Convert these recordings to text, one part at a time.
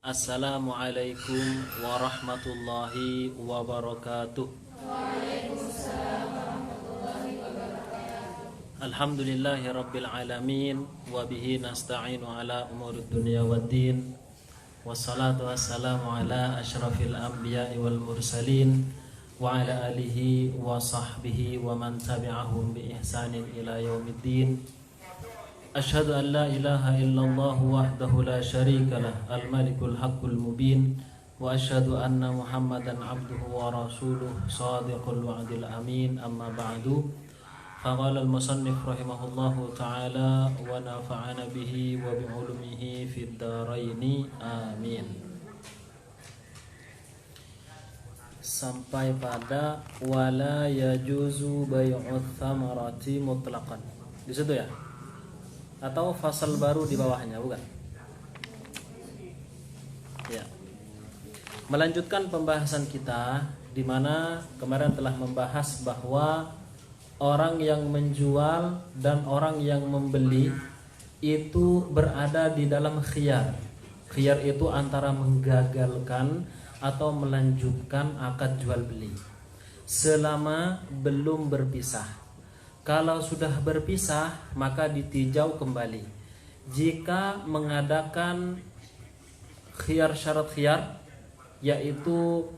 Assalamualaikum warahmatullahi wabarakatuh. Alhamdulillahi rabbil alamin wa bihi nasta'inu ala umurid dunya waddin. Wassalatu wassalamu ala asyrafil anbiya'i wal mursalin wa ala alihi wa sahbihi wa man tabi'ahum bi ihsanin ila yaumiddin. Asyhadu an la ilaha illallah wahdahu la syarika lah al-malikul haqqul mubin wa asyhadu anna Muhammadan abduhu wa rasuluh shadiqul wa'dil amin. Amma ba'du. Faqala al-musannif rahimahullahu ta'ala wa nafa'ana bihi wa bi'ulumihi fid dharaini amin. Sampai pada wala yajuzu bai'ut thamarati mutlaqan. Di situ ya? Atau fasal baru di bawahnya, bukan? Ya. Melanjutkan pembahasan kita di mana kemarin telah membahas bahwa orang yang menjual dan orang yang membeli itu berada di dalam khiyar. Khiyar itu antara menggagalkan atau melanjutkan akad jual beli selama belum berpisah. Kalau sudah berpisah maka ditinjau kembali. Jika mengadakan khiyar syarat khiyar, yaitu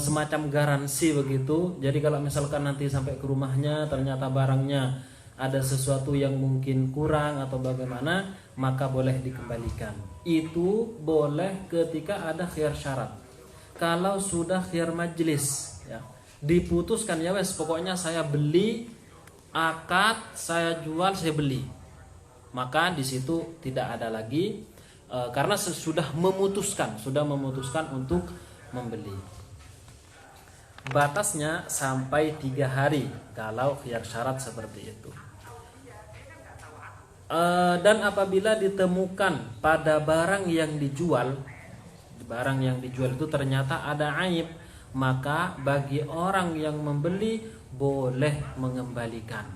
semacam garansi begitu. Jadi kalau misalkan nanti sampai ke rumahnya ternyata barangnya ada sesuatu yang mungkin kurang atau bagaimana, maka boleh dikembalikan. Itu boleh ketika ada khiyar syarat. Kalau sudah khiyar majlis, ya, diputuskan ya wes pokoknya saya beli, akad, saya jual, saya beli, maka di situ tidak ada lagi karena sudah memutuskan untuk membeli. Batasnya sampai 3 hari kalau khiyar syarat seperti itu. Dan apabila ditemukan pada barang yang dijual itu ternyata ada aib, maka bagi orang yang membeli boleh mengembalikan.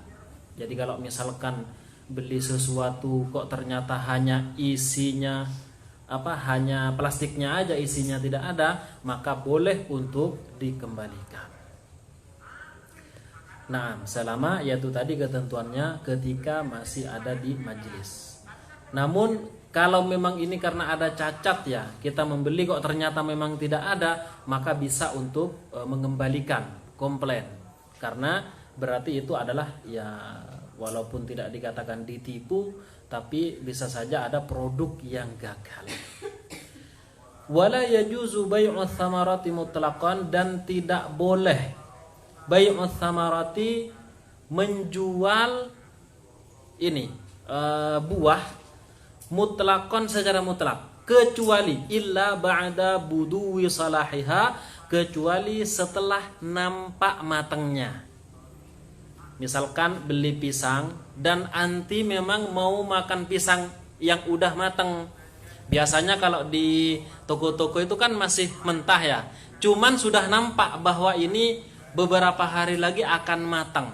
Jadi kalau misalkan beli sesuatu kok ternyata hanya isinya hanya plastiknya aja, isinya tidak ada, maka boleh untuk dikembalikan. Nah, selama yaitu tadi ketentuannya ketika masih ada di majelis. Namun kalau memang ini karena ada cacat ya, kita membeli kok ternyata memang tidak ada, maka bisa untuk mengembalikan, komplain. Karena berarti itu adalah ya walaupun tidak dikatakan ditipu, tapi bisa saja ada produk yang gagal. Wala yajuzu bai'ut thamarati mutlaqan, dan tidak boleh bai'ut thamarati menjual ini buah mutlaqan secara mutlak, kecuali illa ba'da buduwi salahiha, kecuali setelah nampak matangnya. Misalkan beli pisang dan anti memang mau makan pisang yang udah matang. Biasanya kalau di toko-toko itu kan masih mentah ya, cuman sudah nampak bahwa ini beberapa hari lagi akan matang.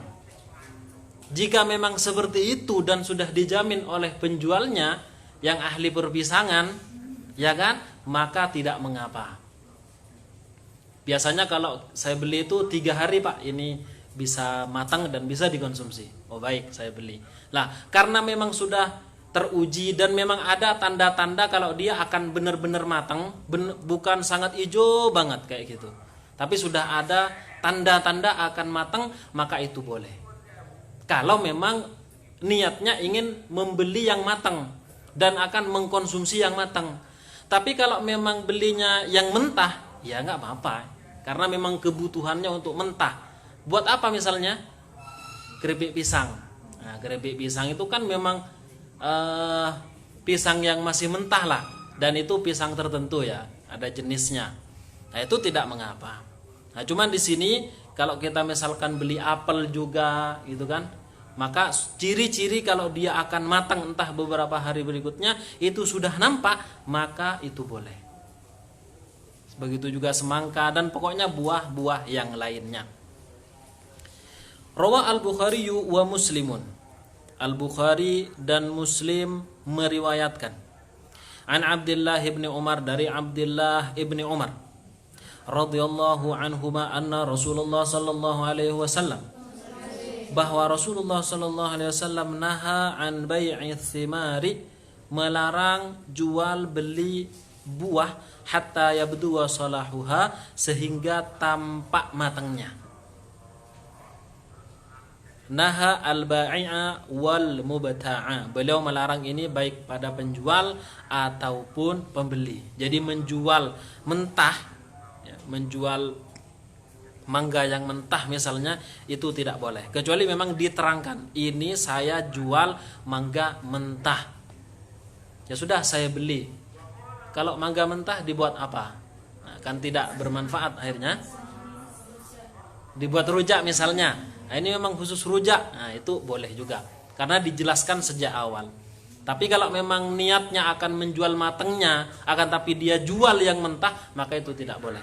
Jika memang seperti itu dan sudah dijamin oleh penjualnya yang ahli perpisangan, ya kan, maka tidak mengapa. Biasanya kalau saya beli itu 3 hari pak, ini bisa matang dan bisa dikonsumsi. Oh baik, saya beli. Lah karena memang sudah teruji dan memang ada tanda-tanda kalau dia akan benar-benar matang, bukan sangat hijau banget kayak gitu, tapi sudah ada tanda-tanda akan matang, maka itu boleh. Kalau memang niatnya ingin membeli yang matang dan akan mengkonsumsi yang matang. Tapi kalau memang belinya yang mentah, ya nggak apa-apa. Karena memang kebutuhannya untuk mentah. Buat apa misalnya? Keripik pisang. Nah, keripik pisang itu kan memang pisang yang masih mentah lah. Dan itu pisang tertentu ya, ada jenisnya. Nah, itu tidak mengapa. Nah, cuman di sini kalau kita misalkan beli apel juga gitu kan, maka ciri-ciri kalau dia akan matang entah beberapa hari berikutnya itu sudah nampak, maka itu boleh. Begitu juga semangka dan pokoknya buah-buah yang lainnya. Rawa al-Bukhari wa Muslimun. Al-Bukhari dan Muslim meriwayatkan An Abdullah ibni Umar, dari Abdullah ibni Umar radhiyallahu anhuma anna Rasulullah sallallahu alaihi wasallam, bahwa Rasulullah sallallahu alaihi wasallam naha an bai'i thimari, melarang jual beli buah, hatta yabdu wa salahuha, sehingga tampak matangnya. Naha al-bai'a wal mubta'a, beliau melarang ini baik pada penjual ataupun pembeli. Jadi menjual mentah, ya, menjual mangga yang mentah misalnya, itu tidak boleh, kecuali memang diterangkan, ini saya jual mangga mentah, ya sudah saya beli. Kalau mangga mentah dibuat apa? Nah, kan tidak bermanfaat, akhirnya dibuat rujak misalnya. Nah, ini memang khusus rujak, nah itu boleh juga karena dijelaskan sejak awal. Tapi kalau memang niatnya akan menjual matangnya, akan tapi dia jual yang mentah, maka itu tidak boleh.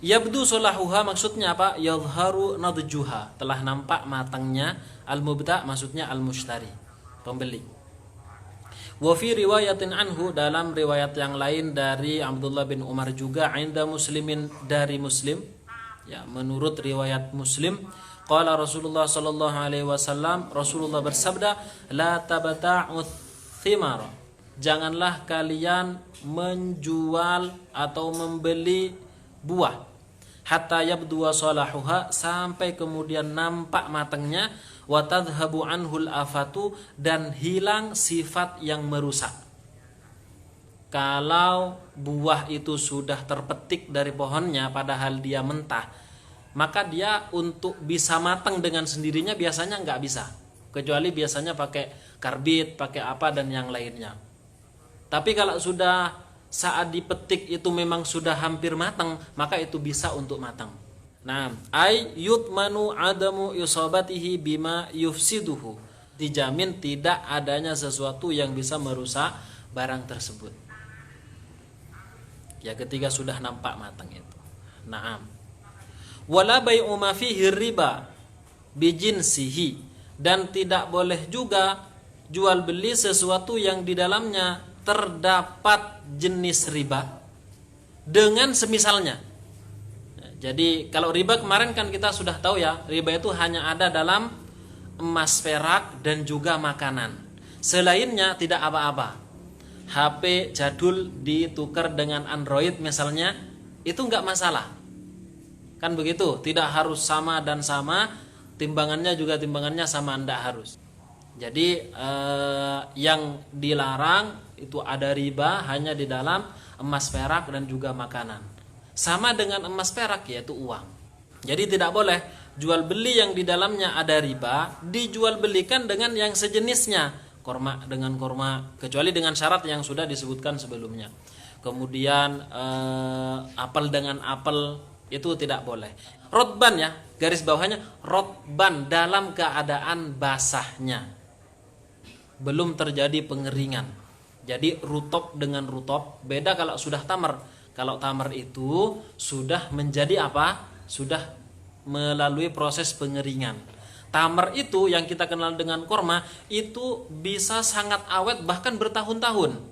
Yabdu solahuha maksudnya apa? Yadharu nadjuha, telah nampak matangnya. Al-mubta maksudnya al-mushtari, pembeli. Wa fi riwayatin anhu, dalam riwayat yang lain dari Abdullah bin Umar juga, inda Muslimin, dari Muslim, ya, menurut riwayat Muslim, qala Rasulullah sallallahu alaihi wasallam, Rasulullah bersabda, la tabta'u thimara, janganlah kalian menjual atau membeli buah, hatta yabdu salahuha, sampai kemudian nampak matangnya, wa tadhhabu anhul afatu, dan hilang sifat yang merusak. Kalau buah itu sudah terpetik dari pohonnya padahal dia mentah, maka dia untuk bisa matang dengan sendirinya biasanya nggak bisa, kecuali biasanya pakai karbit, pakai apa dan yang lainnya. Tapi kalau sudah saat dipetik itu memang sudah hampir matang, maka itu bisa untuk matang. Nah, ay yutmanu adamu isabatihi bima yufsiduhu, dijamin tidak adanya sesuatu yang bisa merusak barang tersebut, ya, ketika sudah nampak matang itu. Naam. Wala bai'u ma fihi riba bijinsihi, dan tidak boleh juga jual beli sesuatu yang di dalamnya terdapat jenis riba dengan semisalnya. Jadi kalau riba kemarin kan kita sudah tahu ya, riba itu hanya ada dalam emas, perak, dan juga makanan. Selainnya tidak apa-apa. HP jadul ditukar dengan Android misalnya, itu enggak masalah. Kan begitu, tidak harus sama dan sama, timbangannya juga timbangannya sama, enggak harus. Jadi yang dilarang itu ada riba hanya di dalam emas, perak, dan juga makanan. Sama dengan emas, perak, yaitu uang. Jadi tidak boleh jual beli yang di dalamnya ada riba dijual belikan dengan yang sejenisnya, korma dengan korma, kecuali dengan syarat yang sudah disebutkan sebelumnya. Kemudian apel dengan apel itu tidak boleh. Rotban, ya, garis bawahnya rotban, dalam keadaan basahnya, belum terjadi pengeringan. Jadi rutop dengan rutop beda. Kalau sudah tamar, kalau tamar itu sudah menjadi apa? Sudah melalui proses pengeringan. Tamar itu yang kita kenal dengan korma itu bisa sangat awet, bahkan bertahun-tahun.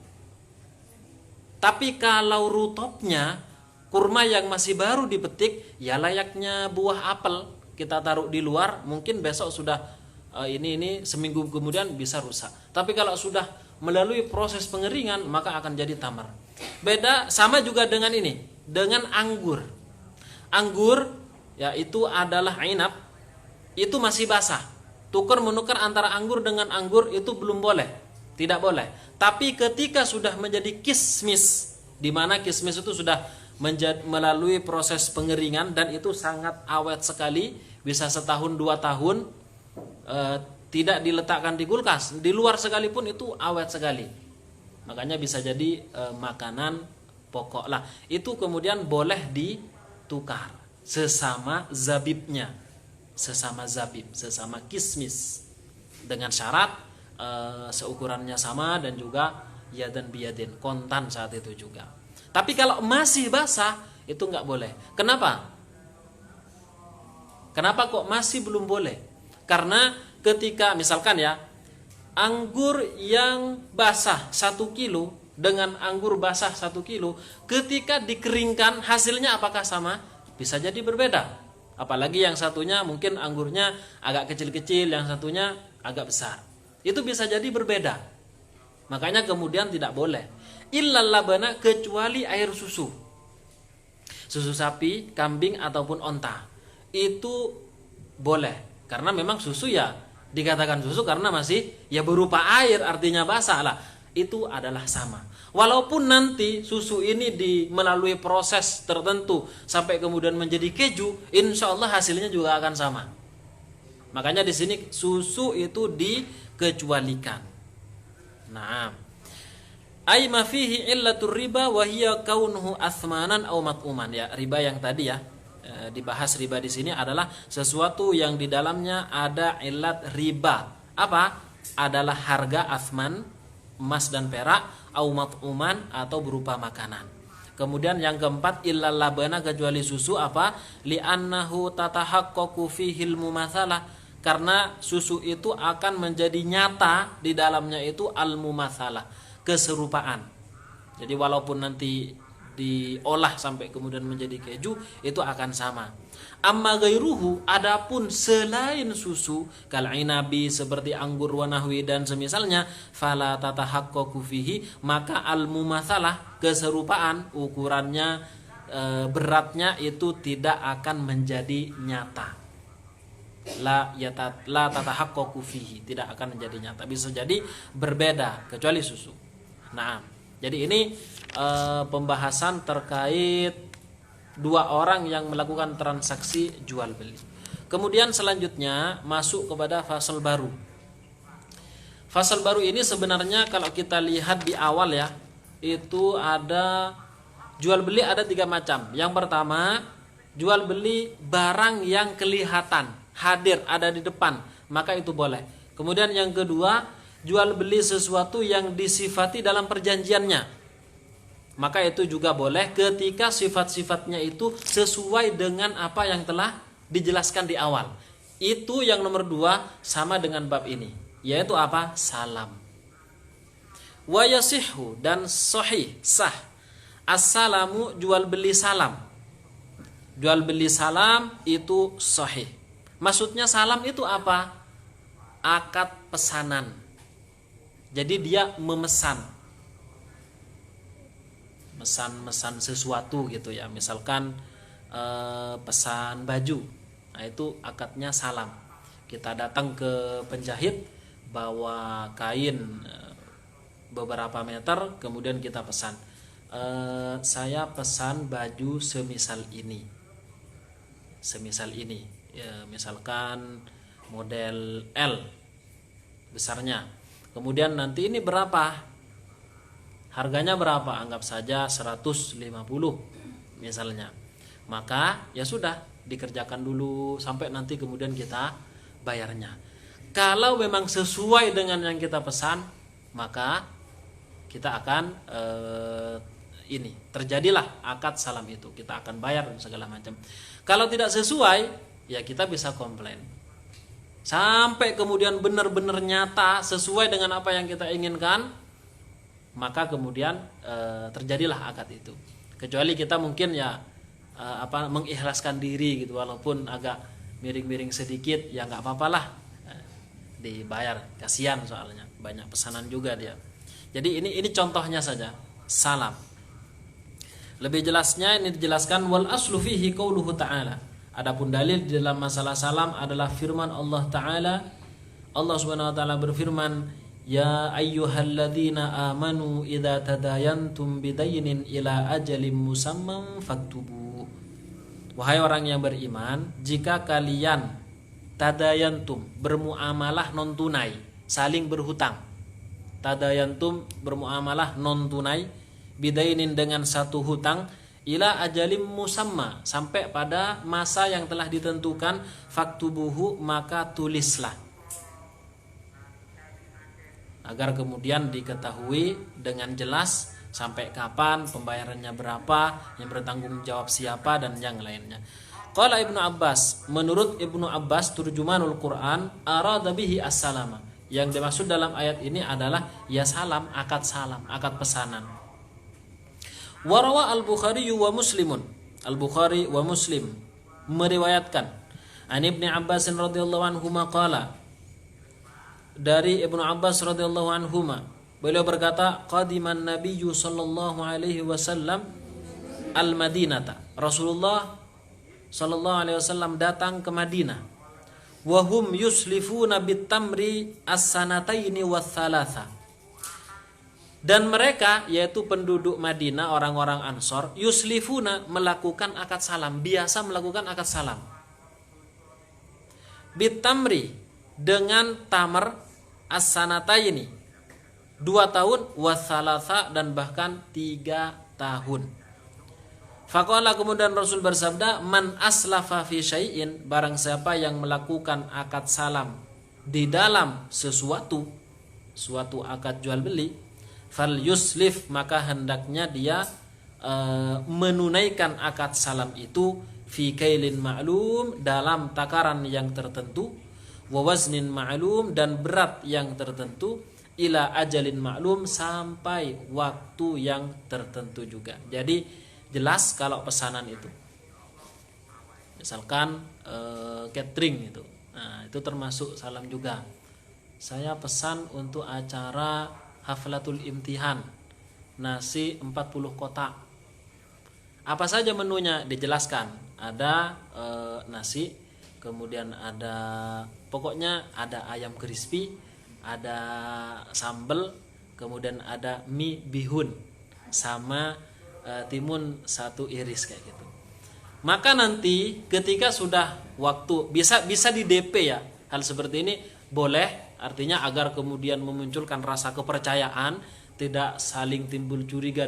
Tapi kalau rutopnya, kurma yang masih baru dipetik, ya layaknya buah apel, kita taruh di luar, mungkin besok sudah ini seminggu kemudian bisa rusak. Tapi kalau sudah melalui proses pengeringan, maka akan jadi tamar. Beda sama juga dengan ini, dengan anggur. Anggur, ya, itu adalah inab, itu masih basah. Tukar menukar antara anggur dengan anggur itu belum boleh, tidak boleh. Tapi ketika sudah menjadi kismis, di mana kismis itu sudah melalui proses pengeringan dan itu sangat awet sekali, bisa setahun 2 tahun, tidak diletakkan di kulkas, di luar sekalipun itu awet sekali. Makanya bisa jadi makanan pokok lah. Itu kemudian boleh ditukar sesama zabibnya, sesama zabib, sesama kismis, dengan syarat seukurannya sama dan juga yadan biyadin, kontan saat itu juga. Tapi kalau masih basah itu nggak boleh. Kenapa? Kenapa kok masih belum boleh? Karena ketika misalkan ya, anggur yang basah 1 kilo dengan anggur basah 1 kilo, ketika dikeringkan hasilnya apakah sama? Bisa jadi berbeda. Apalagi yang satunya mungkin anggurnya agak kecil-kecil, yang satunya agak besar. Itu bisa jadi berbeda. Makanya kemudian tidak boleh. Illal labana, kecuali air susu. Susu sapi, kambing ataupun onta. Itu boleh. Karena memang susu ya dikatakan susu karena masih ya berupa air, artinya basah lah. Itu adalah sama. Walaupun nanti susu ini melalui proses tertentu sampai kemudian menjadi keju, insya Allah hasilnya juga akan sama. Makanya di sini susu itu dikecualikan. Nah, ai ma fihi illatur riba wa hiya kaunuhu athmanan aw mat'uman, ya, riba yang tadi ya dibahas. Riba di sini adalah sesuatu yang di dalamnya ada illat riba. Apa? Adalah harga athman, emas dan perak, au mat'uman atau berupa makanan. Kemudian yang keempat, illal labana, kecuali susu. Apa? Li'annahu tatahaqqaqu fihil mumatsalah, karena susu itu akan menjadi nyata di dalamnya itu al-mumatsalah, keserupaan. Jadi walaupun nanti diolah sampai kemudian menjadi keju, itu akan sama. Amma gairuhu, adapun selain susu, kal inabi, seperti anggur wa nahwi dan semisalnya, fala tatahaqqaqu fihi, maka al mumatsalah, keserupaan, ukurannya, beratnya itu tidak akan menjadi nyata. La tatahaqqaqu fihi, tidak akan menjadi nyata. Bisa jadi berbeda kecuali susu. Nah, jadi ini pembahasan terkait 2 orang yang melakukan transaksi jual beli. Kemudian selanjutnya masuk kepada fasal baru. Fasal baru ini sebenarnya kalau kita lihat di awal ya, itu ada jual beli ada 3 macam. Yang pertama, jual beli barang yang kelihatan, hadir, ada di depan, maka itu boleh. Kemudian yang kedua, jual beli sesuatu yang disifati dalam perjanjiannya, maka itu juga boleh ketika sifat-sifatnya itu sesuai dengan apa yang telah dijelaskan di awal. Itu yang nomor 2 sama dengan bab ini, yaitu apa? Salam. Wa yasihhu, dan sahih, sah. As-salamu, jual beli salam. Jual beli salam itu sahih. Maksudnya salam itu apa? Akad pesanan. Jadi dia memesan sesuatu gitu ya, misalkan pesan baju, nah itu akadnya salam. Kita datang ke penjahit bawa kain beberapa meter, kemudian kita pesan, saya pesan baju semisal ini ya, misalkan model L besarnya, kemudian nanti ini berapa, harganya berapa, anggap saja 150 misalnya. Maka ya sudah, dikerjakan dulu sampai nanti kemudian kita bayarnya. Kalau memang sesuai dengan yang kita pesan, maka kita akan terjadilah akad salam itu, kita akan bayar dan segala macam. Kalau tidak sesuai, ya kita bisa komplain. Sampai kemudian benar-benar nyata sesuai dengan apa yang kita inginkan, maka kemudian terjadilah akad itu. Kecuali kita mungkin ya mengikhlaskan diri gitu, walaupun agak miring-miring sedikit, ya nggak apa-apalah, dibayar, kasihan soalnya banyak pesanan juga dia. Jadi ini contohnya saja salam. Lebih jelasnya ini dijelaskan, wal aslu fihi qauluhu ta'ala. Adapun dalil di dalam masalah salam adalah firman Allah Ta'ala. Allah Subhanahu wa taala berfirman, ya ayyuhalladzina amanu idza tadayantum bidainin ila ajalin musamman faktubu. Wahai orang yang beriman, jika kalian tadayantum, bermuamalah non tunai, saling berhutang. Tadayantum, bermuamalah non tunai, bidainin, dengan satu hutang, ila ajalim musamma, sampai pada masa yang telah ditentukan, faktubuhu, maka tulislah, agar kemudian diketahui dengan jelas sampai kapan, pembayarannya berapa, yang bertanggung jawab siapa, dan yang lainnya. Qala Ibnu Abbas, menurut Ibnu Abbas turjumanul Quran, arada bihi as-salama, Yang dimaksud dalam ayat ini adalah ya salam, akad pesanan. Warawa al-Bukhari wa Muslimun. Al-Bukhari wa Muslim meriwayatkan an Ibnu Abbas radhiyallahu anhu qala, dari Ibnu Abbas radhiyallahu anhu beliau berkata, qadiman nabiyyu sallallahu alaihi wasallam al-Madinata. Rasulullah sallallahu alaihi wasallam datang ke Madinah. Wa hum yuslifuna bitamri as-sanataini wath-thalatha. Dan mereka, yaitu penduduk Madinah, orang-orang Ansor, yuslifuna, melakukan akad salam, biasa melakukan akad salam. Bitamri, dengan tamar, as-sanataini, 2 tahun, wath-thalatha, dan bahkan 3 tahun. Faqala, kemudian Rasul bersabda, man aslafa fi syai'in, barang siapa yang melakukan akad salam di dalam suatu akad jual beli, fal yuslif, maka hendaknya dia menunaikan akad salam itu fi kailin ma'lum, dalam takaran yang tertentu, wa waznin ma'lum, dan berat yang tertentu, ila ajalin ma'lum, sampai waktu yang tertentu juga. Jadi jelas kalau pesanan itu, misalkan catering itu, nah itu termasuk salam juga. Saya pesan untuk acara haflatul imtihan, nasi 40 kotak. Apa saja menunya dijelaskan. Ada nasi, kemudian ada, pokoknya ada ayam crispy, ada sambal, kemudian ada mie bihun, sama timun 1 iris kayak gitu. Maka nanti ketika sudah waktu, bisa di DP ya. Hal seperti ini boleh. Artinya agar kemudian memunculkan rasa kepercayaan, tidak saling timbul curiga,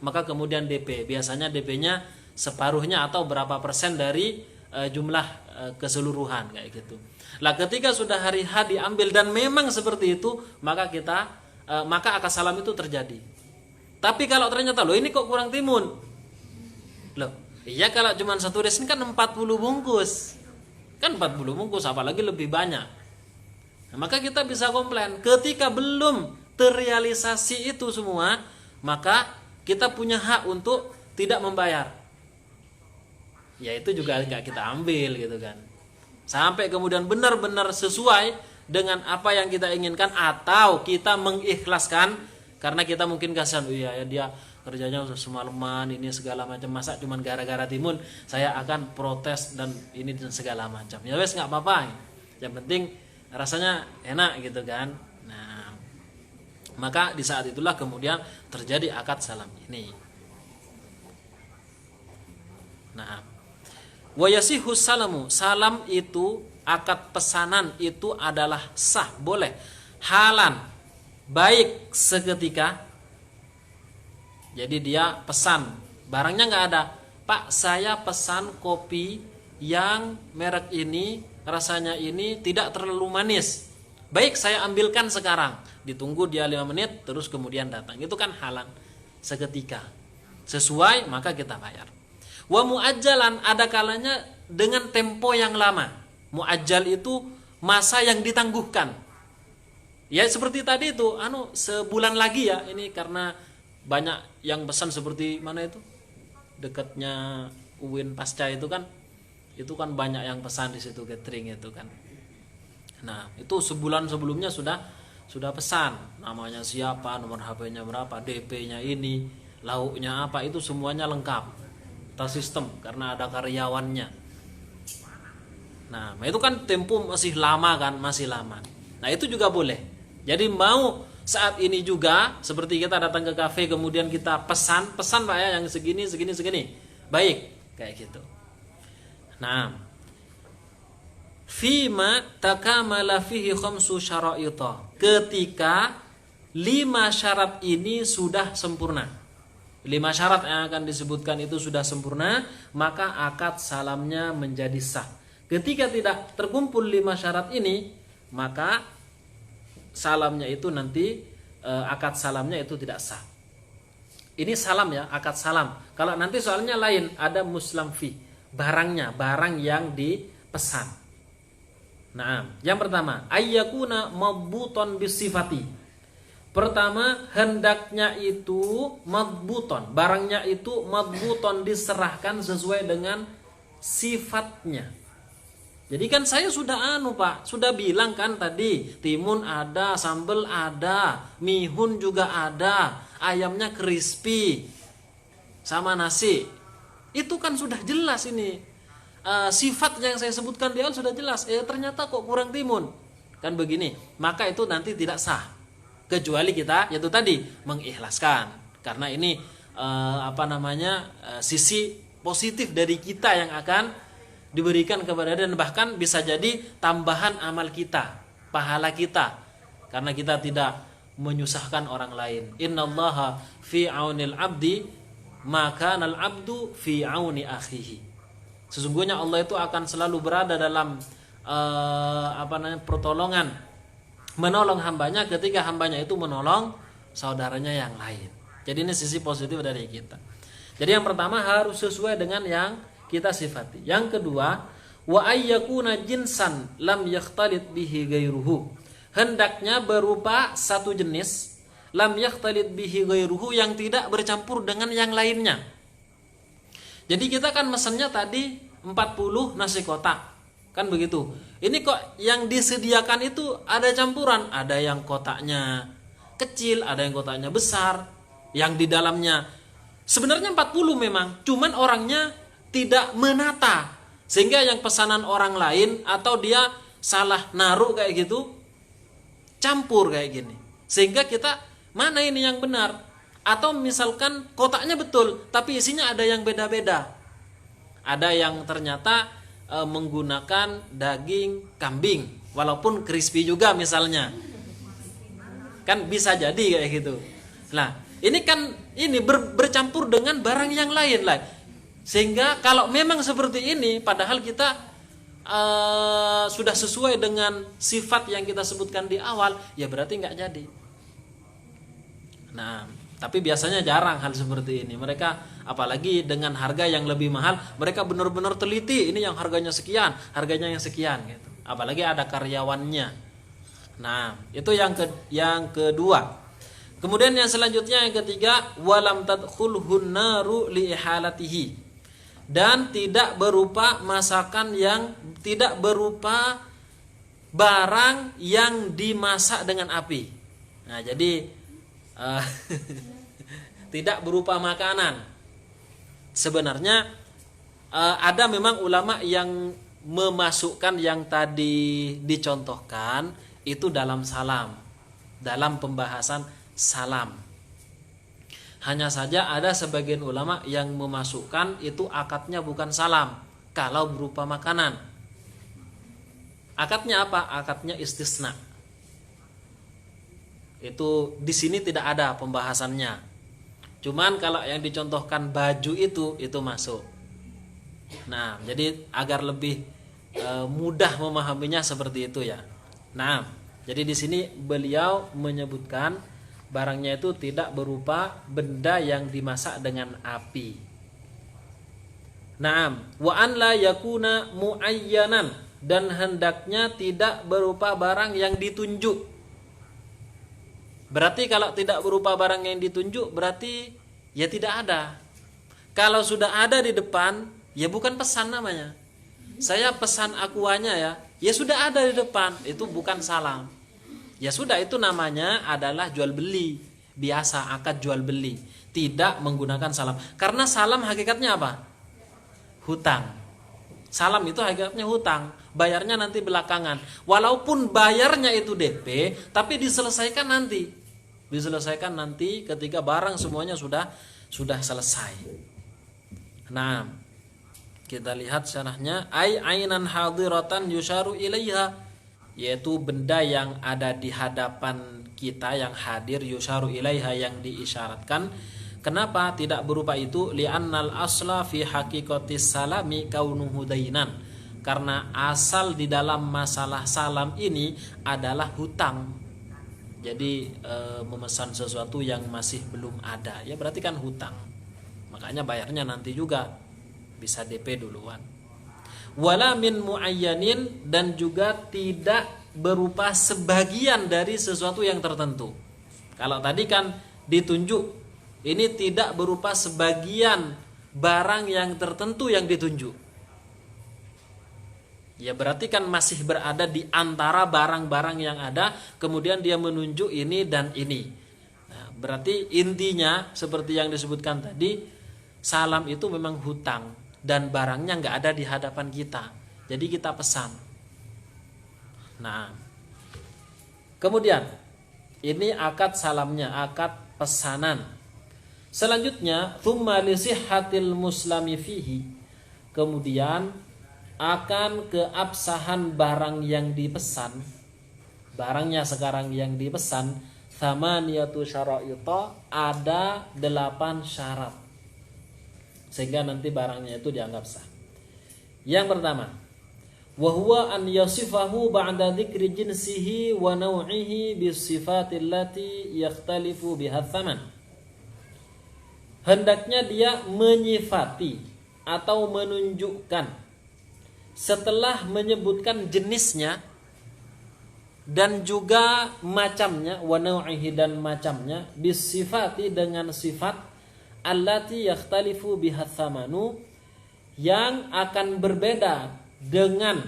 maka kemudian DP. Biasanya DP-nya separuhnya atau berapa persen dari jumlah keseluruhan kayak gitu. Lah ketika sudah hari H diambil dan memang seperti itu, maka akad salam itu terjadi. Tapi kalau ternyata ini kok kurang timun. Iya, kalau cuma 1 resin kan 40 bungkus. Kan 40 bungkus, apalagi lebih banyak. Nah, maka kita bisa komplain. Ketika belum terrealisasi itu semua, maka kita punya hak untuk tidak membayar. Ya itu juga nggak kita ambil gitu kan. Sampai kemudian benar-benar sesuai dengan apa yang kita inginkan, atau kita mengikhlaskan karena kita mungkin kasihan, ya dia kerjanya semalaman ini segala macam, masa cuman gara-gara timun saya akan protes dan ini dan segala macam. Ya wes, nggak apa-apa. Yang penting rasanya enak gitu kan. Nah, maka di saat itulah kemudian terjadi akad salam ini. Nah, wa yasihu salamu, salam itu, akad pesanan itu adalah sah, boleh, halan, baik seketika. Jadi dia pesan, barangnya nggak ada. Pak, saya pesan kopi yang merek ini, rasanya ini tidak terlalu manis. Baik, saya ambilkan sekarang. Ditunggu dia 5 menit, terus kemudian datang. Itu kan halan, seketika. Sesuai, maka kita bayar. Wa muajjalan, ada kalanya dengan tempo yang lama. Muajjal itu masa yang ditangguhkan. Ya seperti tadi itu, sebulan lagi ya. Ini karena banyak yang pesan, seperti mana itu? Dekatnya UIN Pasca itu kan banyak yang pesan di situ, catering itu kan. Nah, itu sebulan sebelumnya sudah pesan, namanya siapa, nomor HP-nya berapa, DP-nya ini, lauknya apa, itu semuanya lengkap. Sistem karena ada karyawannya. Nah, itu kan tempo masih lama kan, masih lama. Nah, itu juga boleh. Jadi mau saat ini juga seperti kita datang ke kafe kemudian kita pesan Pak ya, yang segini. Baik, kayak gitu. Nah, fima takamala fihi khamsu syara'ita, ketika 5 syarat ini sudah sempurna. 5 syarat yang akan disebutkan itu sudah sempurna, maka akad salamnya menjadi sah. Ketika tidak terkumpul 5 syarat ini, maka salamnya itu nanti akad salamnya itu tidak sah. Ini salam ya, akad salam. Kalau nanti soalnya lain, ada muslam fi, barang yang dipesan. Nah, yang pertama, ayyakuna madbuton bisifati. Pertama, hendaknya itu madbuton, barangnya itu madbuton, diserahkan sesuai dengan sifatnya. Jadi kan saya sudah Pak, sudah bilang kan tadi, timun ada, sambal ada, mihun juga ada, ayamnya crispy sama nasi. Itu kan sudah jelas ini. Sifat yang saya sebutkan di awal sudah jelas. Ternyata kok kurang timun. Kan begini. Maka itu nanti tidak sah. Kecuali kita yaitu tadi mengikhlaskan. Karena ini sisi positif dari kita yang akan diberikan kepada dia, dan bahkan bisa jadi tambahan amal kita, pahala kita. Karena kita tidak menyusahkan orang lain. Innallaha fi aunil abdi maka al abdu fi auni akhihi. Sesungguhnya Allah itu akan selalu berada dalam pertolongan, menolong hambanya ketika hambanya itu menolong saudaranya yang lain. Jadi ini sisi positif dari kita. Jadi yang pertama harus sesuai dengan yang kita sifati. Yang kedua, wa ayyakuna jinsan lam yakhtalit bihi ghairuhu. Hendaknya berupa satu jenis, lam yakhtalit bihi ghairuhu, yang tidak bercampur dengan yang lainnya. Jadi kita kan mesennya tadi 40 nasi kotak. Kan begitu. Ini kok yang disediakan itu ada campuran. Ada yang kotaknya kecil, ada yang kotaknya besar. Yang di dalamnya sebenarnya 40 memang. Cuman orangnya tidak menata. Sehingga yang pesanan orang lain atau dia salah naruh kayak gitu, campur kayak gini. Sehingga kita, mana ini yang benar? Atau misalkan kotaknya betul, tapi isinya ada yang beda-beda. Ada yang ternyata menggunakan daging kambing, walaupun crispy juga misalnya. Kan bisa jadi kayak gitu. Nah, ini kan bercampur dengan barang yang lain lah. Sehingga kalau memang seperti ini, padahal kita sudah sesuai dengan sifat yang kita sebutkan di awal, ya berarti nggak jadi. Nah, tapi biasanya jarang hal seperti ini. Mereka apalagi dengan harga yang lebih mahal, mereka benar-benar teliti. Ini yang harganya sekian, harganya yang sekian gitu. Apalagi ada karyawannya. Nah, itu yang kedua. Kemudian yang selanjutnya yang ketiga, walam tadkhulhun naru li ihalatihi. Dan tidak berupa masakan yang tidak berupa barang yang dimasak dengan api. Nah, jadi tidak berupa makanan. Sebenarnya ada memang ulama yang memasukkan yang tadi dicontohkan itu dalam salam, dalam pembahasan salam. Hanya saja ada sebagian ulama yang memasukkan itu akadnya bukan salam kalau berupa makanan. Akadnya apa? Akadnya istisna. Itu di sini tidak ada pembahasannya. Cuman kalau yang dicontohkan baju itu masuk. Nah, jadi agar lebih mudah memahaminya seperti itu ya. Nah, jadi di sini beliau menyebutkan barangnya itu tidak berupa benda yang dimasak dengan api. Naam, wa an la yakuna muayyanan, dan hendaknya tidak berupa barang yang ditunjuk. Berarti kalau tidak berupa barang yang ditunjuk berarti ya tidak ada. Kalau sudah ada di depan, ya bukan pesan namanya. Saya pesan akuanya ya sudah ada di depan, itu bukan salam. Ya sudah, itu namanya adalah jual beli biasa, akad jual beli, tidak menggunakan salam. Karena salam hakikatnya apa? Hutang. Salam itu hakikatnya hutang, bayarnya nanti belakangan. Walaupun bayarnya itu DP, tapi diselesaikan nanti. Diselesaikan nanti ketika barang semuanya sudah selesai. Nah, kita lihat syarahnya, ainan hadiratan yusharu ilaiha, yaitu benda yang ada di hadapan kita yang hadir, yusharu ilaiha, yang diisyaratkan. Kenapa tidak berupa itu? Li'annal asla fi haqiqatis salami kaunuhu dainan. Karena asal di dalam masalah salam ini adalah hutang. Jadi memesan sesuatu yang masih belum ada, ya berarti kan hutang. Makanya bayarnya nanti juga, bisa DP duluan. wala min muayyanin, dan juga tidak berupa sebagian dari sesuatu yang tertentu. Kalau tadi kan ditunjuk, ini tidak berupa sebagian barang yang tertentu yang ditunjuk. Ya berarti kan masih berada di antara barang-barang yang ada, kemudian dia menunjuk ini dan ini. Nah, berarti intinya seperti yang disebutkan tadi, salam itu memang hutang dan barangnya nggak ada di hadapan kita. Jadi kita pesan. Nah, kemudian ini akad salamnya, akad pesanan. Selanjutnya, tsumma li sihhatil muslimi fihi. Kemudian akan keabsahan barang yang dipesan. Barangnya sekarang yang dipesan, tsamaniyatu syara'ita, ada 8 syarat. Sehingga nanti barangnya itu dianggap sah. Yang pertama, wa huwa an yasifahu ba'da dzikri jinsihi wa naw'ihi bis-sifatil lati yakhtalifu biha tsaman. Hendaknya dia menyifati atau menunjukkan setelah menyebutkan jenisnya dan juga macamnya, wa naw'ihi, dan macamnya, bis-sifati, dengan sifat, allati yakhtalifu biha tsamanu, yang akan berbeda dengan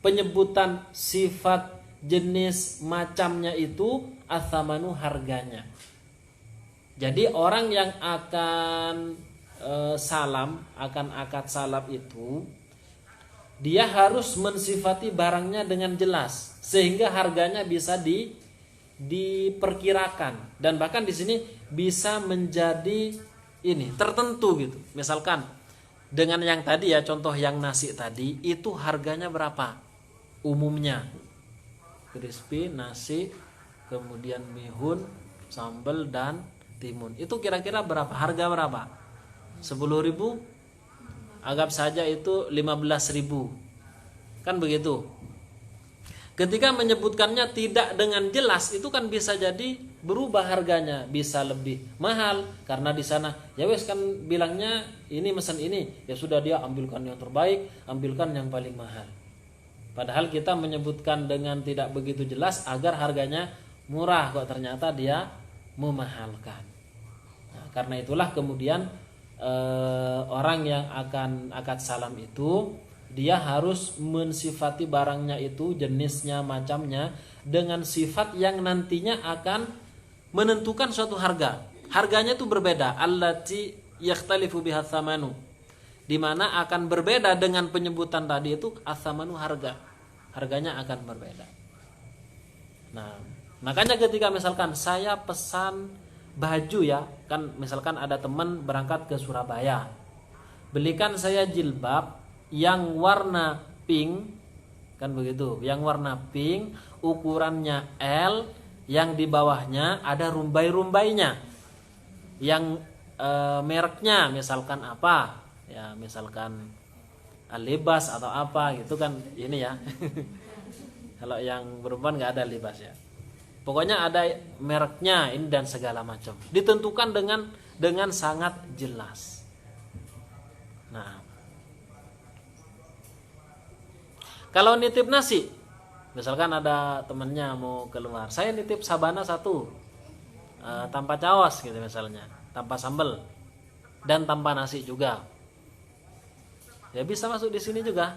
penyebutan sifat, jenis, macamnya itu, atsamanu, harganya. Jadi orang yang akan salam, akan akad salam itu, dia harus mensifati barangnya dengan jelas sehingga harganya bisa diperkirakan, dan bahkan di sini bisa menjadi ini tertentu gitu. Misalkan dengan yang tadi ya, contoh yang nasi tadi itu harganya berapa umumnya, crispy, nasi, kemudian mihun, sambal, dan timun, itu kira-kira berapa, harga berapa? 10.000, anggap saja itu 15.000, kan begitu. Ketika menyebutkannya tidak dengan jelas, itu kan bisa jadi berubah harganya, bisa lebih mahal karena di sana ya wes kan bilangnya ini mesen ini, ya sudah dia ambilkan yang terbaik, ambilkan yang paling mahal. Padahal kita menyebutkan dengan tidak begitu jelas agar harganya murah, kok ternyata dia memahalkan. Nah, karena itulah kemudian orang yang akan akad salam itu, dia harus mensifati barangnya itu, jenisnya, macamnya, dengan sifat yang nantinya akan menentukan suatu harga. Harganya itu berbeda, allati yakhtalifu biha tsamanu, di mana akan berbeda dengan penyebutan tadi itu, atsamanu, harga. Harganya akan berbeda. Nah, makanya ketika misalkan saya pesan baju ya, kan misalkan ada teman berangkat ke Surabaya, belikan saya jilbab yang warna pink, kan begitu, yang warna pink, ukurannya L, yang di bawahnya ada rumbai-rumbainya, yang mereknya misalkan apa ya, misalkan Alibas atau apa gitu kan, ini ya. Kalau yang perempuan nggak ada Alibas ya. Pokoknya ada mereknya ini dan segala macam. Ditentukan dengan sangat jelas. Nah, kalau nitip nasi, misalkan ada temannya mau keluar, saya nitip sabana 1 tanpa caos gitu misalnya, tanpa sambal dan tanpa nasi juga. Ya bisa masuk di sini juga.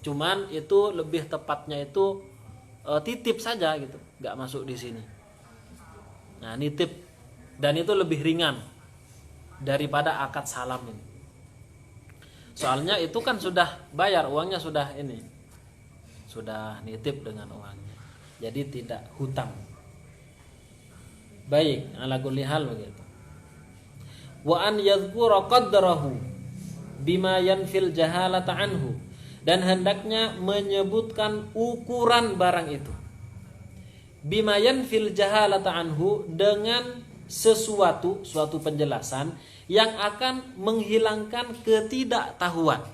Cuman itu lebih tepatnya itu titip saja gitu, nggak masuk di sini. Nah, nitip, dan itu lebih ringan daripada akad salam ini. Soalnya itu kan sudah bayar, uangnya sudah ini, sudah nitip dengan uangnya, jadi tidak hutang. Baik, ala kulli hal begitu. Wa an yadhkura qadrahu bima yanfil jahalata anhu, dan hendaknya menyebutkan ukuran barang itu, bima yanfil jahalata anhu, dengan suatu penjelasan yang akan menghilangkan ketidaktahuan.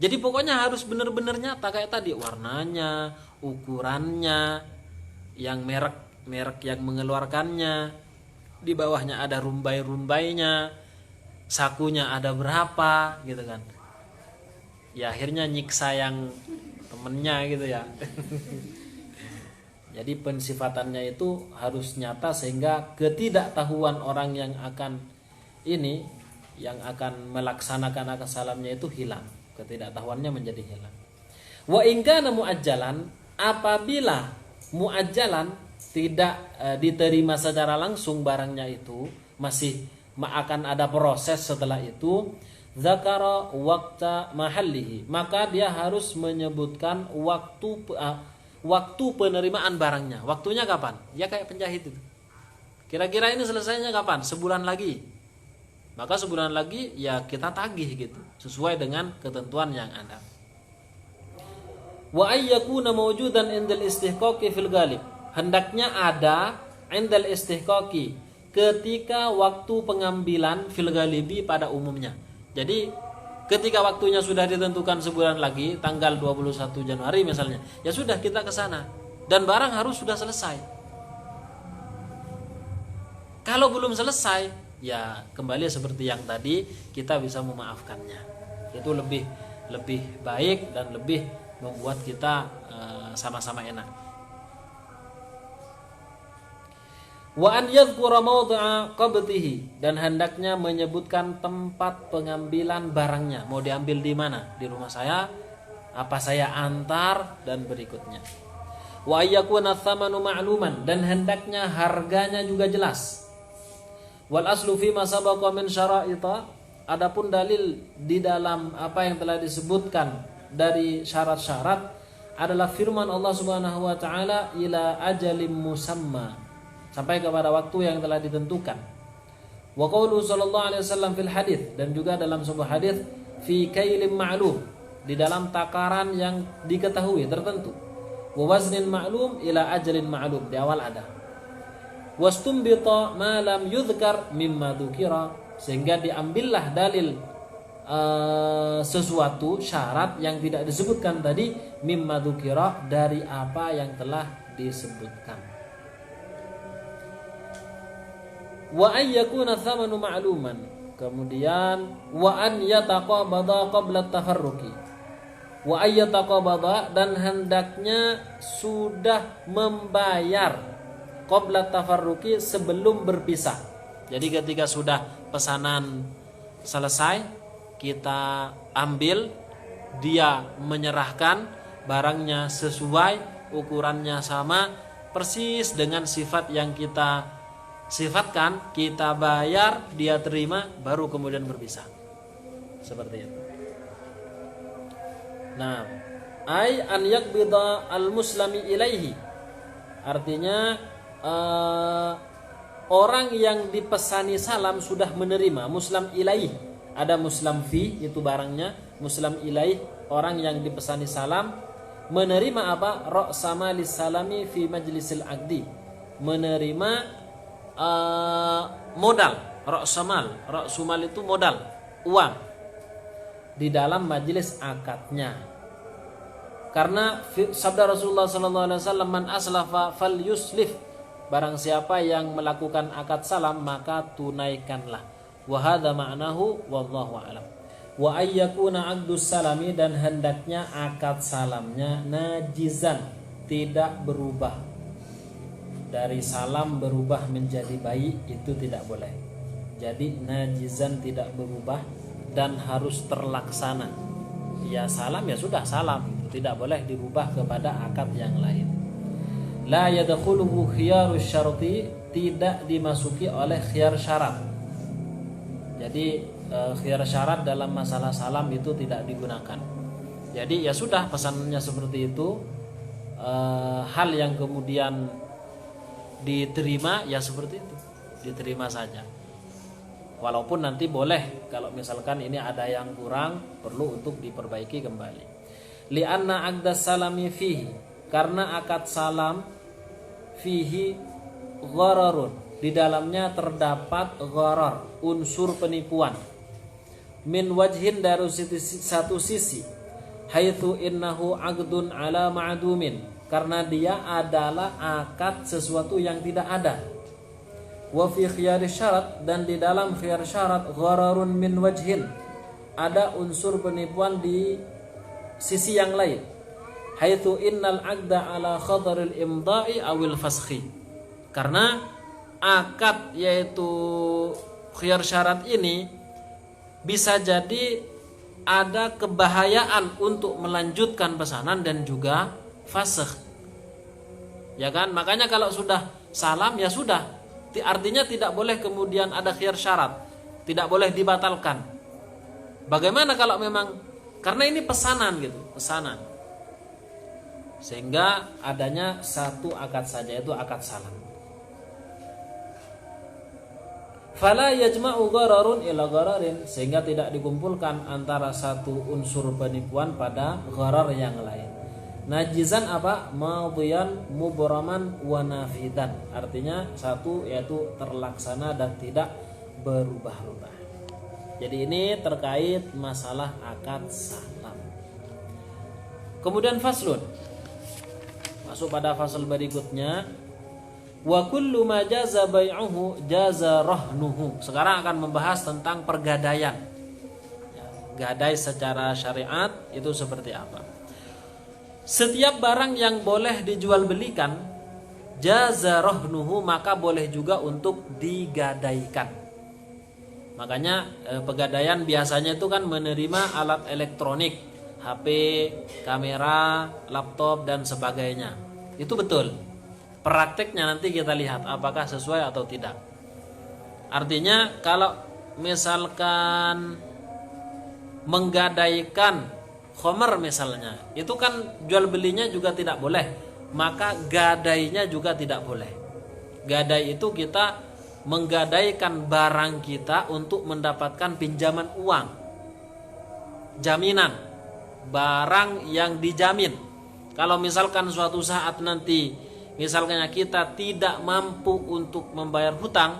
Jadi pokoknya harus benar-benar nyata kayak tadi, warnanya, ukurannya, yang merek yang mengeluarkannya, di bawahnya ada rumbai-rumbainya, sakunya ada berapa gitu kan. ya akhirnya nyiksa yang temennya gitu ya. Jadi pensifatannya itu harus nyata sehingga ketidaktahuan orang yang akan melaksanakan akad salamnya itu hilang, ketidaktahuannya menjadi hilang. Wa in kana muajjalan, apabila muajjalan tidak diterima secara langsung barangnya itu, masih akan ada proses setelah itu, zakara waqta mahallihi, maka dia harus menyebutkan waktu penerimaan barangnya. Waktunya kapan? Ya kayak penjahit itu. Kira-kira ini selesainya kapan? Sebulan lagi. Maka sebulan lagi ya kita tagih gitu, sesuai dengan ketentuan yang ada. Wa ayyakuna mawjudan indal istihqaqi fil ghalib. Hendaknya ada indal istihqaqi, ketika waktu pengambilan fil ghalibi pada umumnya. Jadi ketika waktunya sudah ditentukan sebulan lagi, tanggal 21 Januari misalnya, ya sudah kita ke sana dan barang harus sudah selesai. Kalau belum selesai, ya kembali seperti yang tadi, kita bisa memaafkannya. Itu lebih baik dan lebih membuat kita sama-sama enak. Wa an yadhkura mawdi'a qabdihi, dan hendaknya menyebutkan tempat pengambilan barangnya. Mau diambil di mana? Di rumah saya, apa saya antar, dan berikutnya. Wa ayyakuna thamanu ma'luman, dan hendaknya harganya juga jelas. Wal aslu fi ma sabaqa min syara'ita, adapun dalil di dalam apa yang telah disebutkan dari syarat-syarat adalah firman Allah Subhanahu wa taala, ila ajalim musamma, sampai kepada waktu yang telah ditentukan. Wa qaulu sallallahu alaihi wasallam fil hadits, dan juga dalam sebuah hadis, fi kailim ma'lum, di dalam takaran yang diketahui tertentu. Wa waznin ma'lum ila ajalin ma'lum, di awal ada. Wastumbita ma lam yudhkar mimma dzukira, sehingga diambillah dalil sesuatu syarat yang tidak disebutkan tadi, mimma dzukira, dari apa yang telah disebutkan. Wa ayyakuna thamanu ma'luman, kemudian wa an yataqabada qabla tafarruqi, wa ayyataqabada, dan hendaknya sudah membayar qabla tafarruqi, sebelum berpisah. Jadi ketika sudah pesanan selesai, kita ambil, dia menyerahkan barangnya sesuai, ukurannya sama persis dengan sifat yang kita sifatkan, kita bayar, dia terima, baru kemudian berpisah. Seperti itu. Nah, ay an yaqbida al-muslimi ilaihi, artinya orang yang dipesani salam sudah menerima. Muslam ilaih, ada muslam fi, itu barangnya. Muslam ilaih, orang yang dipesani salam menerima apa? Ra'sama lis-salami fi majlisil aqdi, menerima modal. Ra'sumal itu modal, uang, di dalam majelis akadnya. Karena sabda Rasulullah SAW, man aslafa fal yuslif, barang siapa yang melakukan akad salam maka tunaikanlah. Wa hadza ma'nahu wallahu a'lam. Wa ayyakuna aqdus salami, dan hendaknya akad salamnya najizan, tidak berubah. Dari salam berubah menjadi baik, itu tidak boleh. Jadi najizan, tidak berubah, dan harus terlaksana. Ya salam ya sudah salam, tidak boleh dirubah kepada akad yang lain. La yadkhuluhu khiyarus syarti, tidak dimasuki oleh khiyar syarat. Jadi khiyar syarat dalam masalah salam itu tidak digunakan. Jadi ya sudah, pesanannya seperti itu. Hal yang kemudian diterima ya seperti itu, diterima saja. Walaupun nanti boleh kalau misalkan ini ada yang kurang, perlu untuk diperbaiki kembali. Li'anna aqdas salami fihi, karena akad salam fihi ghararun, di dalamnya terdapat gharar, unsur penipuan. Min wajhin, dari satu sisi, haitsu innahu aqdun ala ma'dumin, karena dia adalah akad sesuatu yang tidak ada. Wa fi khiyar syarat, dan di dalam khiyar syarat, ghararun min wajhin, ada unsur penipuan di sisi yang lain. Haitsu innal 'aqda 'ala khataril imda'i awil fasakhi. Karena akad yaitu khiyar syarat ini bisa jadi ada kebahayaan untuk melanjutkan pesanan dan juga fasakh. Ya kan? Makanya kalau sudah salam ya sudah. Artinya tidak boleh kemudian ada khiyar syarat. Tidak boleh dibatalkan. Bagaimana kalau memang karena ini pesanan gitu, pesanan. Sehingga adanya satu akad saja, yaitu akad salam. Fala yajma'u ghararun ila ghararin, sehingga tidak dikumpulkan antara satu unsur penipuan pada gharar yang lain. Najizan apa? Madhiyan mubraman wa nafidan. Artinya satu yaitu terlaksana dan tidak berubah-ubah. Jadi ini terkait masalah akad salam. Kemudian faslun. Masuk pada fasal berikutnya. Wa kullu ma jaza bai'uhu jaza rahnuhu. Sekarang akan membahas tentang pergadaian. Gadai secara syariat itu seperti apa? Setiap barang yang boleh dijual belikan jaza rahnuhu, maka boleh juga untuk digadaikan. Makanya pegadaian biasanya itu kan menerima alat elektronik, HP, kamera, laptop dan sebagainya. Itu betul. Prakteknya nanti kita lihat apakah sesuai atau tidak. Artinya kalau misalkan menggadaikan khomer misalnya, itu kan jual belinya juga tidak boleh, maka gadainya juga tidak boleh. Gadai itu kita menggadaikan barang kita untuk mendapatkan pinjaman uang, jaminan, barang yang dijamin. Kalau misalkan suatu saat nanti misalnya kita tidak mampu untuk membayar hutang,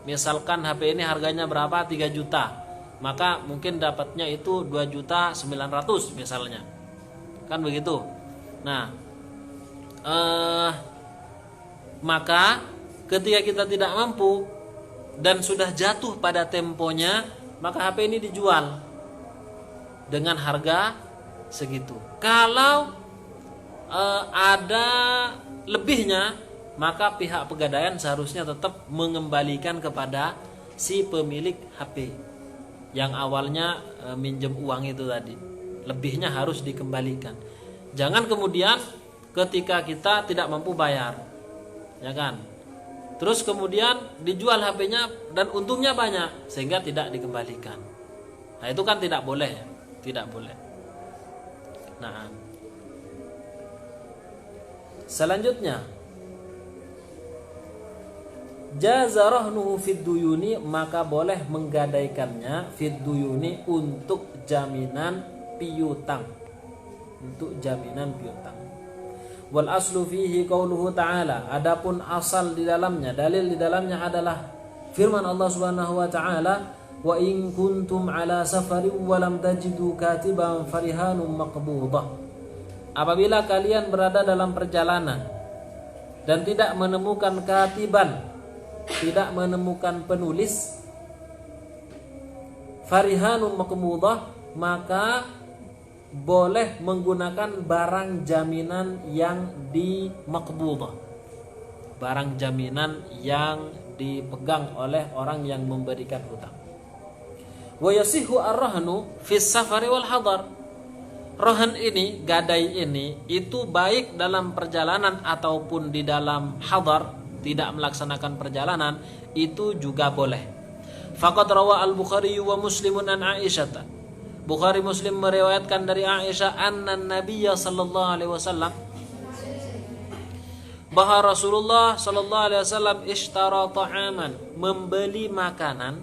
misalkan HP ini harganya berapa? 3 juta. Maka mungkin dapatnya itu 2.900.000 misalnya. Kan begitu. Nah, maka ketika kita tidak mampu dan sudah jatuh pada temponya, maka HP ini dijual dengan harga segitu. Kalau ada lebihnya, maka pihak pegadaian seharusnya tetap mengembalikan kepada si pemilik HP yang awalnya minjem uang itu tadi. Lebihnya harus dikembalikan. Jangan kemudian ketika kita tidak mampu bayar, ya kan, terus kemudian dijual HP-nya dan untungnya banyak sehingga tidak dikembalikan. Nah, itu kan tidak boleh, ya. Tidak boleh. Nah, selanjutnya jaza rahnuhu fid duyuni, maka boleh menggadaikannya fid duyuni untuk jaminan piutang. Untuk jaminan piutang. Wal aslu fihi qauluhu ta'ala, adapun asal di dalamnya, dalil di dalamnya adalah firman Allah Subhanahu wa taala, wa in kuntum ala safarin wa lam tajidu katiban farihanum maqbudah. Apabila kalian berada dalam perjalanan dan tidak menemukan katiban, tidak menemukan penulis, farihanun maqbudah, maka boleh menggunakan barang jaminan yang dimakbudah, barang jaminan yang dipegang oleh orang yang memberikan hutang. Wa yasihu ar-rahnu fis safari wal hadar. Rohan ini, gadai ini, itu baik dalam perjalanan ataupun di dalam hadar, tidak melaksanakan perjalanan, itu juga boleh. Faqad rawa al-Bukhari wa Muslimun an Aisyah. Bukhari Muslim meriwayatkan dari Aisyah anna Nabiyya sallallahu alaihi wasallam, bahwa Rasulullah sallallahu alaihi wasallam ishtara ta'aman, membeli makanan,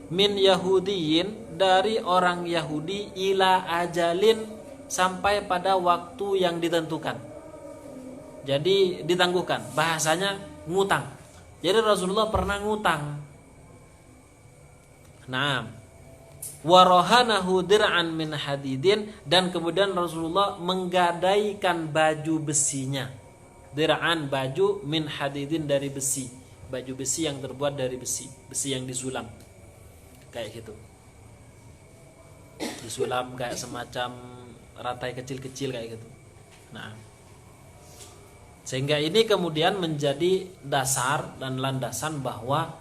min yahudiyin, dari orang Yahudi, ila ajalin, sampai pada waktu yang ditentukan. Jadi ditangguhkan, bahasanya ngutang. Jadi Rasulullah pernah ngutang. Nah, warohanahu dir'an min hadidin, dan kemudian Rasulullah menggadaikan baju besinya. Dir'an, baju, min hadidin, dari besi, baju besi yang terbuat dari besi, besi yang disulam kayak gitu, disulam kayak semacam ratai kecil-kecil kayak gitu. Nah, sehingga ini kemudian menjadi dasar dan landasan bahwa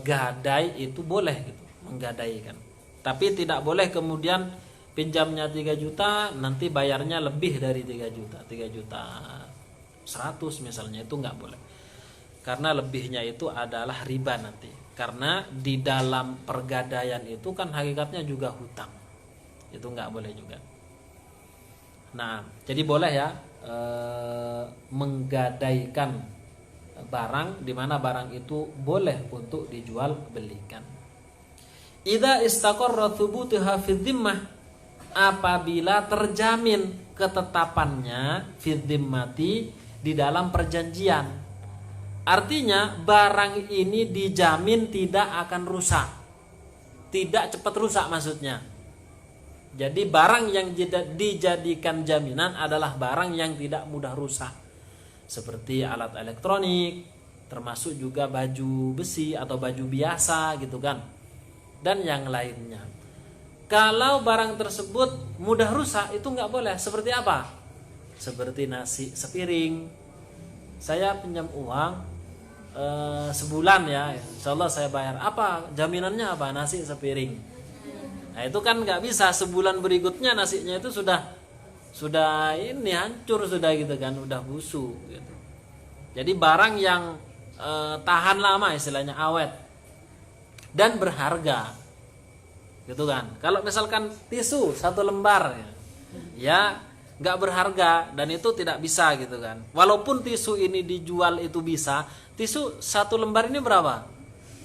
gadai itu boleh gitu, menggadaikan. Tapi tidak boleh kemudian pinjamnya 3 juta nanti bayarnya lebih dari 3 juta, 3 juta 100 misalnya, itu nggak boleh. Karena lebihnya itu adalah riba nanti. Karena di dalam pergadaian itu kan hakikatnya juga hutang. Itu nggak boleh juga. Nah, jadi boleh ya menggadaikan barang di mana barang itu boleh untuk dijual belikan. Idza istaqarra thubutuha fi dhimmah, apabila terjamin ketetapannya fi dhimmati, di dalam perjanjian. Artinya barang ini dijamin tidak akan rusak, tidak cepat rusak maksudnya. Jadi barang yang dijadikan jaminan adalah barang yang tidak mudah rusak, seperti alat elektronik, termasuk juga baju besi atau baju biasa gitu kan, dan yang lainnya. Kalau barang tersebut mudah rusak itu nggak boleh. Seperti apa? Seperti nasi sepiring. Saya pinjam uang sebulan ya, insya Allah saya bayar. Apa jaminannya? Apa? Nasi sepiring. Nah itu kan nggak bisa, sebulan berikutnya nasinya itu sudah ini hancur sudah gitu kan, udah busuk gitu. Jadi barang yang tahan lama, istilahnya awet dan berharga gitu kan. Kalau misalkan tisu 1 lembar ya nggak berharga dan itu tidak bisa gitu kan. Walaupun tisu ini dijual itu bisa, tisu 1 lembar ini berapa?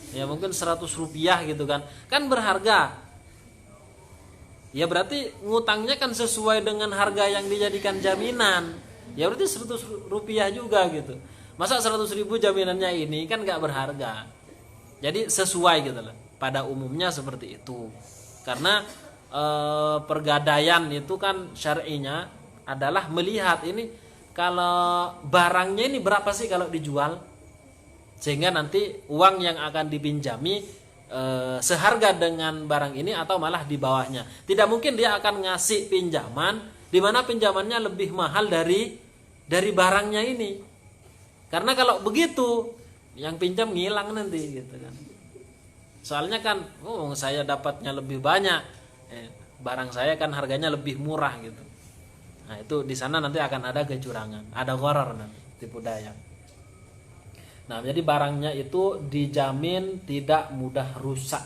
Ya mungkin 100 rupiah gitu kan, kan berharga. Ya berarti ngutangnya kan sesuai dengan harga yang dijadikan jaminan. Ya berarti 100 rupiah juga gitu. Masa 100 ribu jaminannya ini kan gak berharga. Jadi sesuai gitu loh. Pada umumnya seperti itu. Karena pergadaian itu kan syar'inya adalah melihat ini kalau barangnya ini berapa sih kalau dijual. Sehingga nanti uang yang akan dipinjami seharga dengan barang ini atau malah di bawahnya. Tidak mungkin dia akan ngasih pinjaman di mana pinjamannya lebih mahal dari barangnya ini. Karena kalau begitu yang pinjam ngilang nanti gitu kan. Soalnya kan saya dapatnya lebih banyak. Barang saya kan harganya lebih murah gitu. Nah, itu di sana nanti akan ada kecurangan, ada gharar nanti, tipu daya. Nah, jadi barangnya itu dijamin tidak mudah rusak.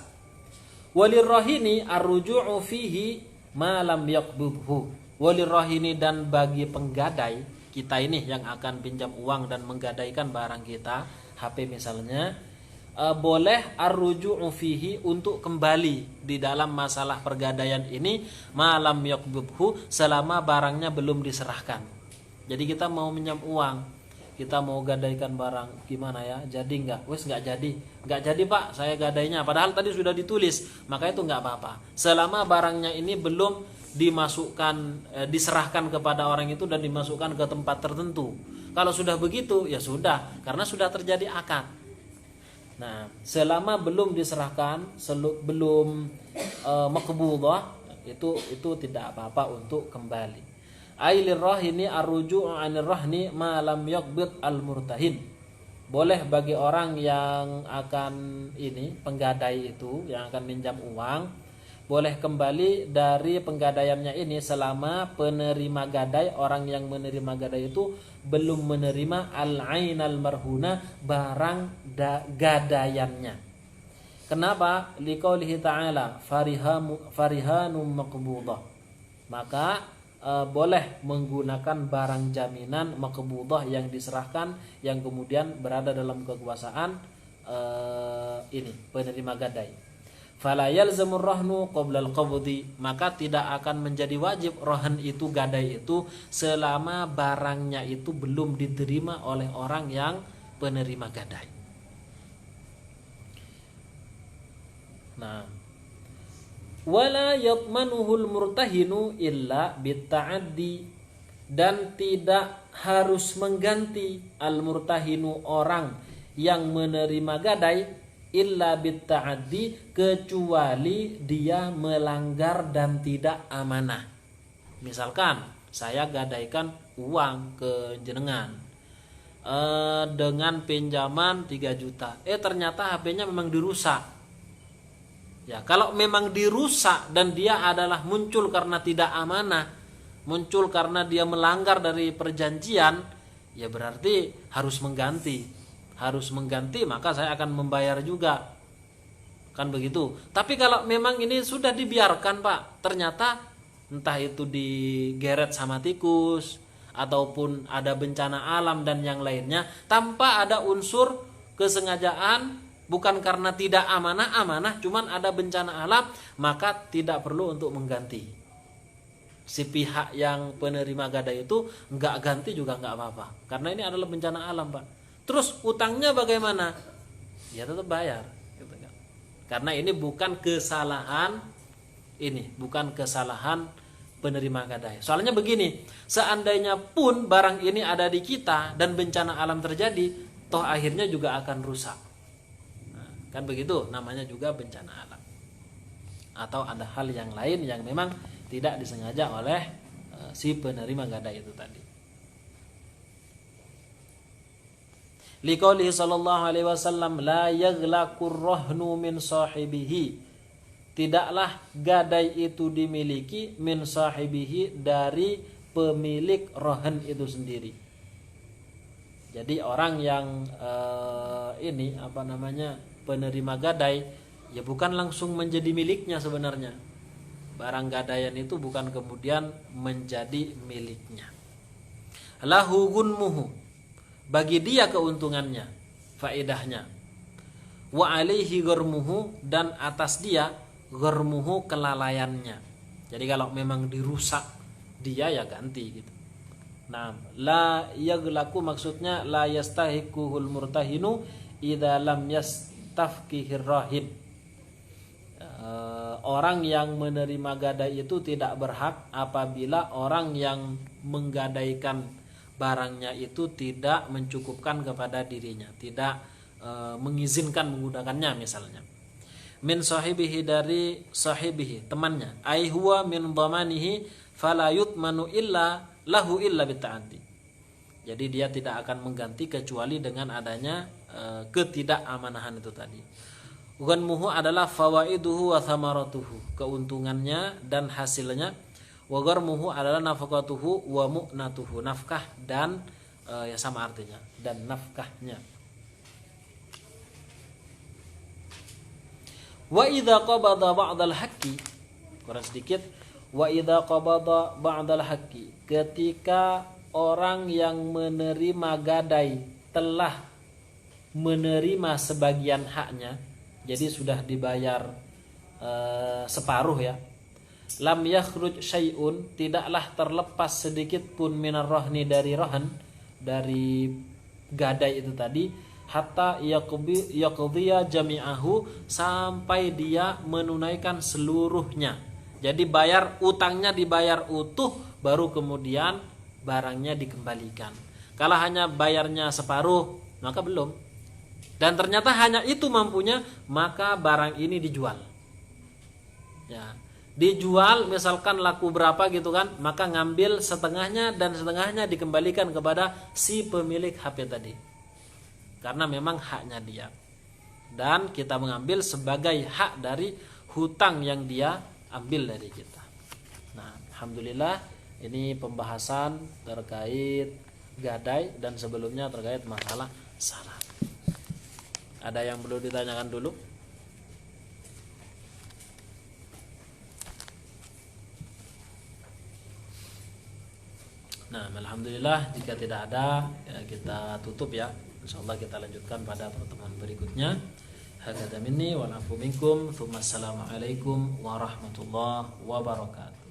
Walirrahini arruju'u fihi ma lam yaqbudhu. Walirrahini, dan bagi penggadai, kita ini yang akan pinjam uang dan menggadaikan barang kita, HP misalnya, boleh arruju'u fihi, untuk kembali di dalam masalah pergadaian ini ma lam yaqbudhu, selama barangnya belum diserahkan. Jadi kita mau minjam uang, kita mau gadaikan barang, gimana ya, jadi enggak? Wes enggak jadi pak, saya gadainya padahal tadi sudah ditulis, maka itu enggak apa-apa selama barangnya ini belum dimasukkan, diserahkan kepada orang itu dan dimasukkan ke tempat tertentu. Kalau sudah begitu ya sudah, karena sudah terjadi akad. Nah, selama belum diserahkan, belum maqbudah, itu tidak apa-apa untuk kembali. Ailir rahini arruju'u 'anir rahni ma lam yaqbid al-murtahin. Boleh bagi orang yang akan penggadai itu, yang akan minjam uang, boleh kembali dari penggadaiannya ini selama penerima gadai, orang yang menerima gadai itu belum menerima al-ainal marhuna, barang gadaiannya. Kenapa? Liqaulihi ta'ala farihanum maqbudah. Maka boleh menggunakan barang jaminan maqbudah yang diserahkan, yang kemudian berada dalam kekuasaan penerima gadai. Fala yalzamur rahnu qabla al-qabdi, maka tidak akan menjadi wajib rohan itu, gadai itu, selama barangnya itu belum diterima oleh orang yang penerima gadai. Nah, wala yatmanuhul murtahinu illa bitta'addi, dan tidak harus mengganti al-murtahinu, orang yang menerima gadai, illa bitta'addi, kecuali dia melanggar dan tidak amanah. Misalkan saya gadaikan uang ke jenengan dengan pinjaman 3 juta. Ternyata HP-nya memang dirusak. Ya, kalau memang dirusak dan dia adalah muncul karena tidak amanah, muncul karena dia melanggar dari perjanjian, ya berarti harus mengganti. Harus mengganti, maka saya akan membayar juga. Kan begitu. Tapi kalau memang ini sudah dibiarkan, Pak, ternyata entah itu digeret sama tikus ataupun ada bencana alam dan yang lainnya, tanpa ada unsur kesengajaan, bukan karena tidak amanah, cuman ada bencana alam, maka tidak perlu untuk mengganti. Si pihak yang penerima gadai itu nggak ganti juga nggak apa-apa, karena ini adalah bencana alam, Pak. Terus utangnya bagaimana? Ya tetap bayar, gitu kan. Karena ini bukan kesalahan penerima gadai. Soalnya begini, seandainya pun barang ini ada di kita dan bencana alam terjadi, toh akhirnya juga akan rusak. Nah, kan begitu, namanya juga bencana alam. Atau ada hal yang lain yang memang tidak disengaja oleh si penerima gadai itu tadi. Liqaulihi sallallahu alaihi wasallam la yaghlaqur rahnu min sahibihi. Tidaklah gadai itu dimiliki min sahibihi, dari pemilik rohan itu sendiri. Jadi orang yang penerima gadai, ya bukan langsung menjadi miliknya sebenarnya. Barang gadaian itu bukan kemudian menjadi miliknya. Lahu gunmuhu, bagi dia keuntungannya, faedahnya. Wa alaihi gharmuhu, dan atas dia gharmuhu, kelalaiannya. Jadi kalau memang dirusak dia, ya ganti gitu. Nah, la yaglaku maksudnya la yastahiquhul murtahinu idza lam yastafkihir rahin. Orang yang menerima gadai itu tidak berhak apabila orang yang menggadaikan barangnya itu tidak mencukupkan kepada dirinya, tidak mengizinkan menggunakannya misalnya. Min sahibihi, dari sahibihi, temannya. Ai huwa min dhamanihi fala yutmanu illa lahu illa bita'ati. Jadi dia tidak akan mengganti kecuali dengan adanya ketidakamaнаhan itu tadi. Ghanmuhu adalah fawaiduhu wa thamaratuhu, keuntungannya dan hasilnya. Wa gharmuhu adalah nafaqatuhu wa mu'natuhu, nafkah dan ya sama artinya, dan nafkahnya. Wa idza qabada ba'dal haqqi, kurang sedikit, wa idza qabada ba'dal haqqi, ketika orang yang menerima gadai telah menerima sebagian haknya, jadi sudah dibayar separuh ya. Lam yakhruj syai'un, tidaklah terlepas sedikit pun minar rohni, dari rohan, dari gadai itu tadi, hatta yaqdiya jami'ahu, sampai dia menunaikan seluruhnya. Jadi bayar utangnya, dibayar utuh, baru kemudian barangnya dikembalikan. Kalau hanya bayarnya separuh, maka belum. Dan ternyata hanya itu mampunya, maka barang ini dijual. Ya, dijual misalkan laku berapa gitu kan, maka ngambil setengahnya dan setengahnya dikembalikan kepada si pemilik HP tadi. Karena memang haknya dia. Dan kita mengambil sebagai hak dari hutang yang dia ambil dari kita. Nah, alhamdulillah ini pembahasan terkait gadai dan sebelumnya terkait masalah salam. Ada yang perlu ditanyakan dulu? Nah, alhamdulillah jika tidak ada, ya kita tutup ya. Insyaallah kita lanjutkan pada pertemuan berikutnya. Hakadha minni wa afu minkum. Assalamualaikum warahmatullahi wabarakatuh.